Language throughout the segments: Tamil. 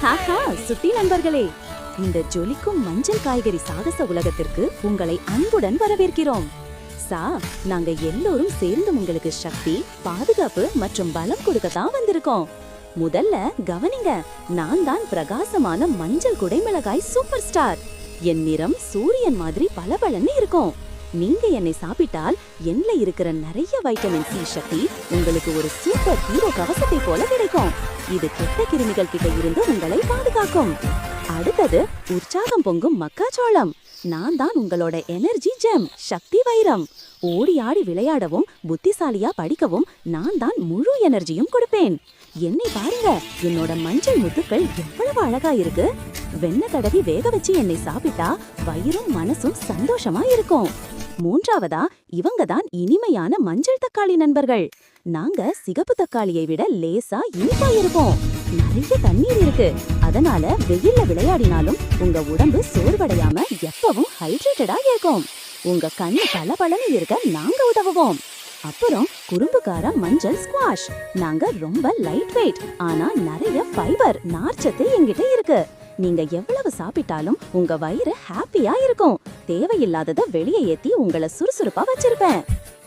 ஹாஹா சுட்டி நண்பர்களே, இந்த ஜொலிக்கும் மஞ்சள் காய்கறி சாகச உலகத்திற்கு உங்களை அன்புடன் வரவேற்கிறோம். நாங்க எல்லோரும் சேர்ந்து உங்களுக்கு சக்தி, பாதுகாப்பு மற்றும் பலம் கொடுக்கத்தான் வந்திருக்கோம். முதல்ல கவனிங்க, நான் தான் பிரகாசமான மஞ்சள் குடைமிளகாய் சூப்பர் ஸ்டார். என் நிறம் சூரியன் மாதிரி பளபளன்னு இருக்கும். நீங்க என்னை சாப்பிட்டால் என்னல இருக்கிற நிறைய வைட்டமின் சி சக்தி உங்களுக்கு ஒரு சூப்பர் ஹீரோ கவசத்தை போல கிடைக்கும். இது கெட்ட கிருமிகள் கிட்ட இருந்து உங்களை பாதுகாக்கும். அடுத்தது உற்சாகம் பொங்கும் மக்காச்சோளம். நான் தான் உங்களோட எனர்ஜி ஜெம், சக்தி வைரம். ஓடி ஆடி விளையாடவும் புத்திசாலியா படிக்கவும் நான் தான் முழு எனர்ஜியும் கொடுப்பேன். என்னை பாருங்க, என்னோட மஞ்சள் முத்துக்கள் எவ்வளவு அழகா இருக்கு. வெண்ணெய் தடவி வேக வச்சு என்னை சாப்பிட்டா வயிறும் மனசும் சந்தோஷமா இருக்கும். மூன்றாவதா இவங்க தான் இனிமையான மஞ்சள் தக்காளி நண்பர்கள். நாங்க சிகப்பு தக்காளியை விட லேசா இனிப்பா இருப்போம். நிறைய தண்ணீர் இருக்கு, அதனால வெயில்ல விளையாடினாலும் உங்க உடம்பு சோர்வடையாம எப்பவும் ஹைட்ரேட்டடா இருக்கும். உங்க கண்ணு பளபளன்னு இருக்க நாங்க உதவுவோம். அப்புறம் குறும்புக்கார மஞ்சள் ஸ்குவாஷ். நாங்க ரொம்ப லைட் வெயிட், ஆனா நிறைய ஃபைபர், நார்ச்சத்து எங்கிட்ட இருக்கு. நீங்க எவ்வளவு சாப்பிட்டாலும் உங்க வயிறு ஹாப்பியா இருக்கும். தேவையில்லாதத வெளியே ஏத்தி உங்களை சுறுசுறுப்பா வச்சிருப்பேன்.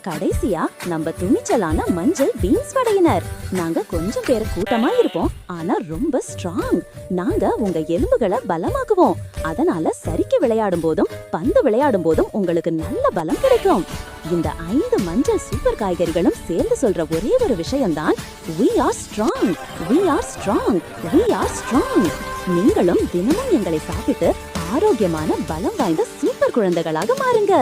கடைசியா நம்ம துணிச்சலான மஞ்சள் பீன்ஸ் படையினர். நாங்க கொஞ்சம் பேர் கூட்டமா இருப்போம், ஆனா ரொம்ப ஸ்ட்ராங். நாங்க உங்க எலும்புகளை பலமாக்குவோம். அதனால சரிக்கு விளையாடும் போதும் பந்து விளையாடும் போதும் உங்களுக்கு நல்ல பலம் கிடைக்கும். இந்த 5 மஞ்சள் சூப்பர் காய்கறிகளும் சேர்ந்து சொல்ற ஒரே ஒரு விஷயம்தான், we are strong, we are strong, we are strong. நீங்களும் தினமும் எங்களை சாப்பிட்டு ஆரோக்கியமான பலம் வாய்ந்த சூப்பர் குழந்தைகளாக மாறுங்க.